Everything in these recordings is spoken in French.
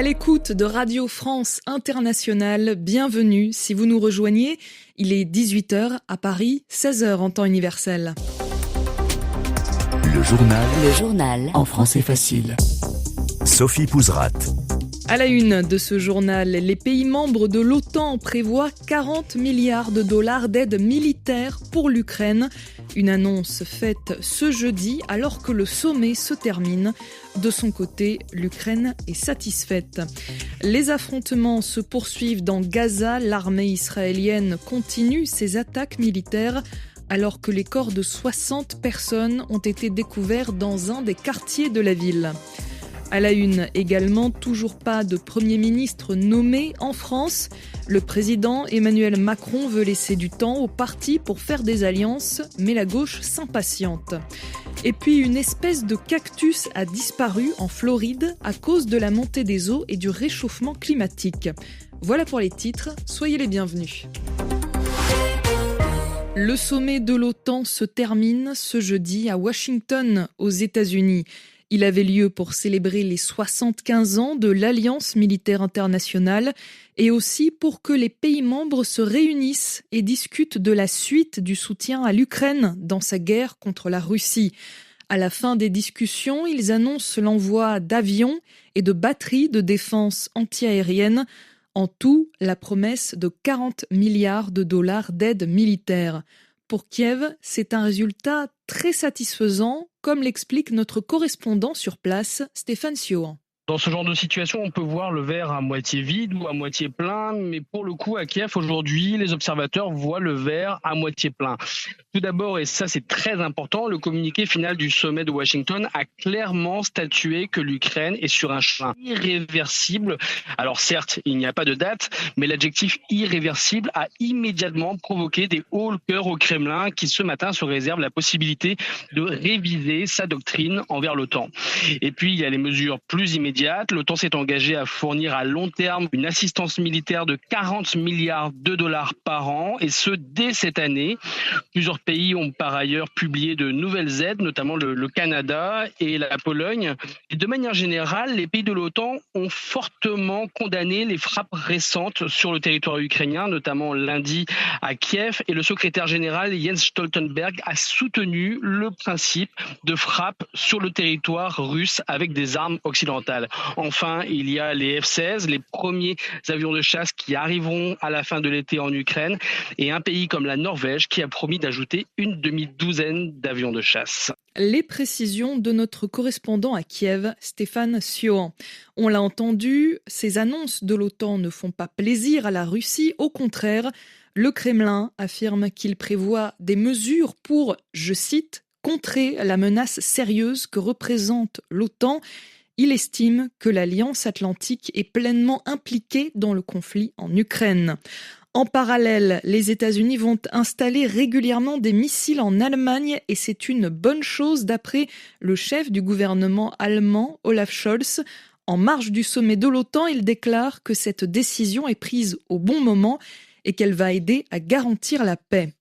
À l'écoute de Radio France Internationale, bienvenue si vous nous rejoignez. Il est 18h à Paris, 16h en temps universel. Le journal en français facile. Sophie Pouzrat. À la une de ce journal, les pays membres de l'OTAN prévoient 40 milliards de dollars d'aide militaire pour l'Ukraine. Une annonce faite ce jeudi alors que le sommet se termine. De son côté, l'Ukraine est satisfaite. Les affrontements se poursuivent dans Gaza. L'armée israélienne continue ses attaques militaires alors que les corps de 60 personnes ont été découverts dans un des quartiers de la ville. À la une également, toujours pas de Premier ministre nommé en France. Le président Emmanuel Macron veut laisser du temps au parti pour faire des alliances, mais la gauche s'impatiente. Et puis une espèce de cactus a disparu en Floride à cause de la montée des eaux et du réchauffement climatique. Voilà pour les titres, soyez les bienvenus. Le sommet de l'OTAN se termine ce jeudi à Washington, aux États-Unis. Il avait lieu pour célébrer les 75 ans de l'Alliance militaire internationale et aussi pour que les pays membres se réunissent et discutent de la suite du soutien à l'Ukraine dans sa guerre contre la Russie. À la fin des discussions, ils annoncent l'envoi d'avions et de batteries de défense antiaérienne. En tout, la promesse de 40 milliards de dollars d'aide militaire. Pour Kiev, c'est un résultat très satisfaisant, comme l'explique notre correspondant sur place, Stéphane Siohan. Dans ce genre de situation, on peut voir le verre à moitié vide ou à moitié plein, mais pour le coup, à Kiev, aujourd'hui, les observateurs voient le verre à moitié plein. Tout d'abord, et ça c'est très important, le communiqué final du sommet de Washington a clairement statué que l'Ukraine est sur un chemin irréversible. Alors certes, il n'y a pas de date, mais l'adjectif irréversible a immédiatement provoqué des hauts le cœur au Kremlin qui ce matin se réserve la possibilité de réviser sa doctrine envers l'OTAN. Et puis, il y a les mesures plus immédiates. L'OTAN s'est engagé à fournir à long terme une assistance militaire de 40 milliards de dollars par an, et ce, dès cette année. Plusieurs pays ont par ailleurs publié de nouvelles aides, notamment le Canada et la Pologne. Et de manière générale, les pays de l'OTAN ont fortement condamné les frappes récentes sur le territoire ukrainien, notamment lundi à Kiev. Et le secrétaire général Jens Stoltenberg a soutenu le principe de frappe sur le territoire russe avec des armes occidentales. Enfin, il y a les F-16, les premiers avions de chasse qui arriveront à la fin de l'été en Ukraine, et un pays comme la Norvège qui a promis d'ajouter une demi-douzaine d'avions de chasse. Les précisions de notre correspondant à Kiev, Stéphane Siohan. On l'a entendu, ces annonces de l'OTAN ne font pas plaisir à la Russie, au contraire, le Kremlin affirme qu'il prévoit des mesures pour, je cite, contrer la menace sérieuse que représente l'OTAN. Il estime que l'Alliance atlantique est pleinement impliquée dans le conflit en Ukraine. En parallèle, les États-Unis vont installer régulièrement des missiles en Allemagne et c'est une bonne chose d'après le chef du gouvernement allemand, Olaf Scholz. En marge du sommet de l'OTAN, il déclare que cette décision est prise au bon moment et qu'elle va aider à garantir la paix.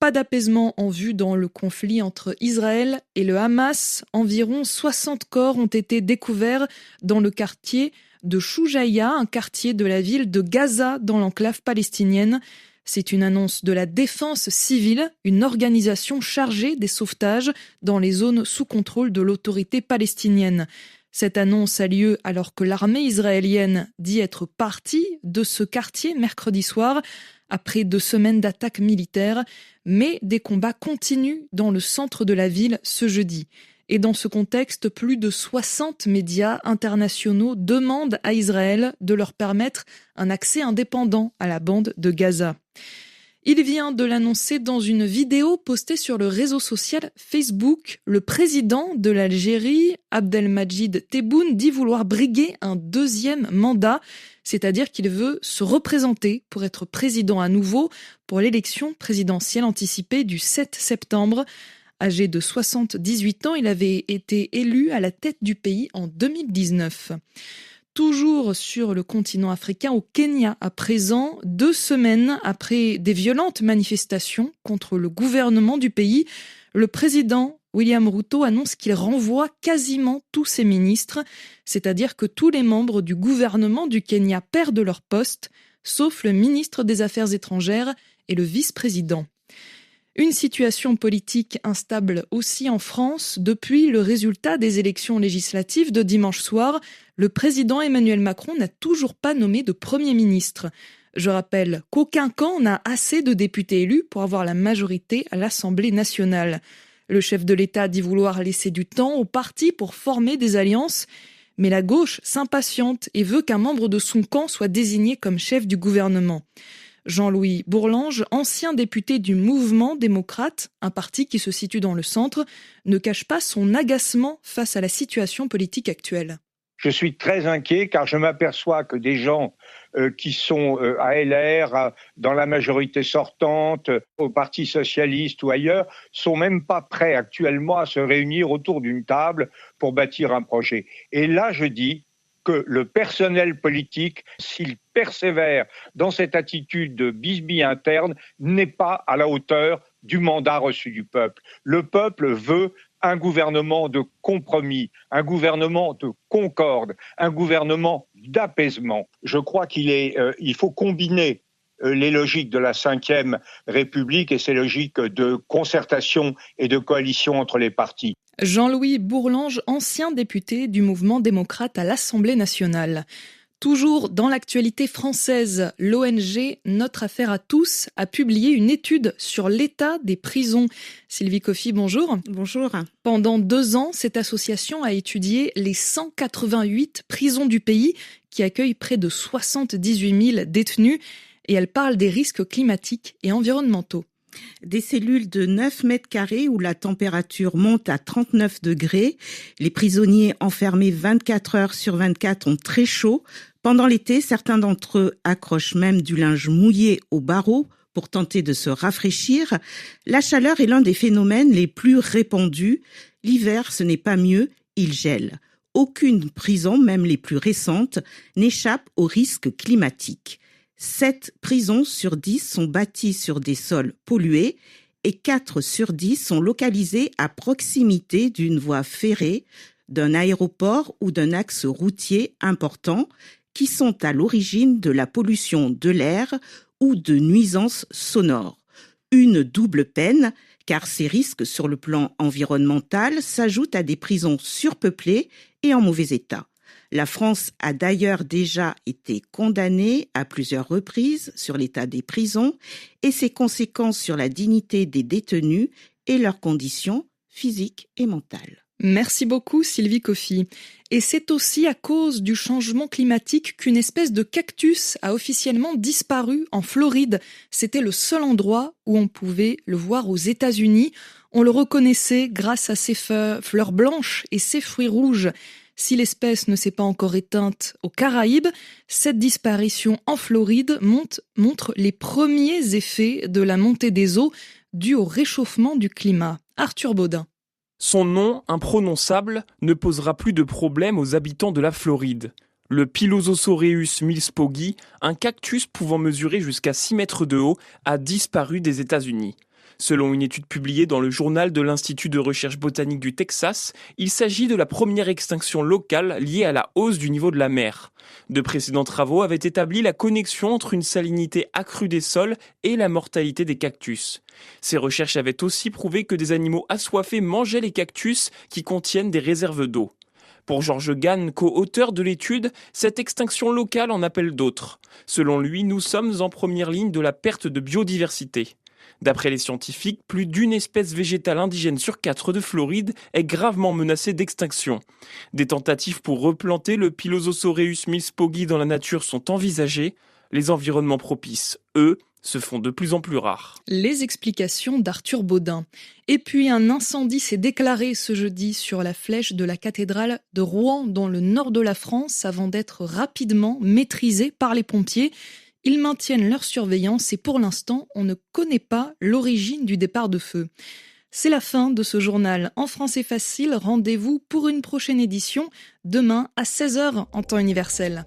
Pas d'apaisement en vue dans le conflit entre Israël et le Hamas. Environ 60 corps ont été découverts dans le quartier de Choujaïa, un quartier de la ville de Gaza dans l'enclave palestinienne. C'est une annonce de la Défense civile, une organisation chargée des sauvetages dans les zones sous contrôle de l'autorité palestinienne. Cette annonce a lieu alors que l'armée israélienne dit être partie de ce quartier mercredi soir, après 2 semaines d'attaques militaires, mais des combats continuent dans le centre de la ville ce jeudi. Et dans ce contexte, plus de 60 médias internationaux demandent à Israël de leur permettre un accès indépendant à la bande de Gaza. Il vient de l'annoncer dans une vidéo postée sur le réseau social Facebook. Le président de l'Algérie, Abdelmadjid Tebboune, dit vouloir briguer un 2e mandat, c'est-à-dire qu'il veut se représenter pour être président à nouveau pour l'élection présidentielle anticipée du 7 septembre. Âgé de 78 ans, il avait été élu à la tête du pays en 2019. Toujours sur le continent africain, au Kenya à présent, 2 semaines après des violentes manifestations contre le gouvernement du pays, le président William Ruto annonce qu'il renvoie quasiment tous ses ministres, c'est-à-dire que tous les membres du gouvernement du Kenya perdent leur poste, sauf le ministre des Affaires étrangères et le vice-président. Une situation politique instable aussi en France. Depuis le résultat des élections législatives de dimanche soir, le président Emmanuel Macron n'a toujours pas nommé de Premier ministre. Je rappelle qu'aucun camp n'a assez de députés élus pour avoir la majorité à l'Assemblée nationale. Le chef de l'État dit vouloir laisser du temps aux partis pour former des alliances, mais la gauche s'impatiente et veut qu'un membre de son camp soit désigné comme chef du gouvernement. Jean-Louis Bourlanges, ancien député du Mouvement démocrate, un parti qui se situe dans le centre, ne cache pas son agacement face à la situation politique actuelle. Je suis très inquiet car je m'aperçois que des gens qui sont à LR, dans la majorité sortante, au Parti socialiste ou ailleurs, sont même pas prêts actuellement à se réunir autour d'une table pour bâtir un projet. Et là, je dis que le personnel politique, s'il persévère dans cette attitude de bisbille interne, n'est pas à la hauteur du mandat reçu du peuple. Le peuple veut un gouvernement de compromis, un gouvernement de concorde, un gouvernement d'apaisement. Je crois il faut combiner les logiques de la Ve République et ces logiques de concertation et de coalition entre les partis. Jean-Louis Bourlanges, ancien député du Mouvement démocrate à l'Assemblée nationale. Toujours dans l'actualité française, l'ONG Notre Affaire à tous a publié une étude sur l'état des prisons. Sylvie Coffy, bonjour. Bonjour. Pendant 2 ans, cette association a étudié les 188 prisons du pays qui accueillent près de 78 000 détenus et elle parle des risques climatiques et environnementaux. Des cellules de 9 mètres carrés où la température monte à 39 degrés. Les prisonniers enfermés 24 heures sur 24 ont très chaud. Pendant l'été, certains d'entre eux accrochent même du linge mouillé aux barreaux pour tenter de se rafraîchir. La chaleur est l'un des phénomènes les plus répandus. L'hiver, ce n'est pas mieux, il gèle. Aucune prison, même les plus récentes, n'échappe aux risques climatiques. 7 prisons sur 10 sont bâties sur des sols pollués et 4 sur 10 sont localisées à proximité d'une voie ferrée, d'un aéroport ou d'un axe routier important qui sont à l'origine de la pollution de l'air ou de nuisances sonores. Une double peine, car ces risques sur le plan environnemental s'ajoutent à des prisons surpeuplées et en mauvais état. La France a d'ailleurs déjà été condamnée à plusieurs reprises sur l'état des prisons et ses conséquences sur la dignité des détenus et leurs conditions physiques et mentales. Merci beaucoup Sylvie Coffy. Et c'est aussi à cause du changement climatique qu'une espèce de cactus a officiellement disparu en Floride. C'était le seul endroit où on pouvait le voir aux États-Unis. On le reconnaissait grâce à ses fleurs blanches et ses fruits rouges. Si l'espèce ne s'est pas encore éteinte aux Caraïbes, cette disparition en Floride montre les premiers effets de la montée des eaux due au réchauffement du climat. Arthur Baudin. Son nom, imprononçable, ne posera plus de problème aux habitants de la Floride. Le Pilososoreus milspogi, un cactus pouvant mesurer jusqu'à 6 mètres de haut, a disparu des États-Unis. Selon une étude publiée dans le journal de l'Institut de recherche botanique du Texas, il s'agit de la première extinction locale liée à la hausse du niveau de la mer. De précédents travaux avaient établi la connexion entre une salinité accrue des sols et la mortalité des cactus. Ces recherches avaient aussi prouvé que des animaux assoiffés mangeaient les cactus qui contiennent des réserves d'eau. Pour Georges Gann, co-auteur de l'étude, cette extinction locale en appelle d'autres. Selon lui, nous sommes en première ligne de la perte de biodiversité. D'après les scientifiques, plus d'une espèce végétale indigène sur 4 de Floride est gravement menacée d'extinction. Des tentatives pour replanter le Pilososoreus milspogi dans la nature sont envisagées. Les environnements propices, eux, se font de plus en plus rares. Les explications d'Arthur Baudin. Et puis un incendie s'est déclaré ce jeudi sur la flèche de la cathédrale de Rouen dans le nord de la France avant d'être rapidement maîtrisé par les pompiers. Ils maintiennent leur surveillance et pour l'instant, on ne connaît pas l'origine du départ de feu. C'est la fin de ce journal. En français facile, rendez-vous pour une prochaine édition, demain à 16h en temps universel.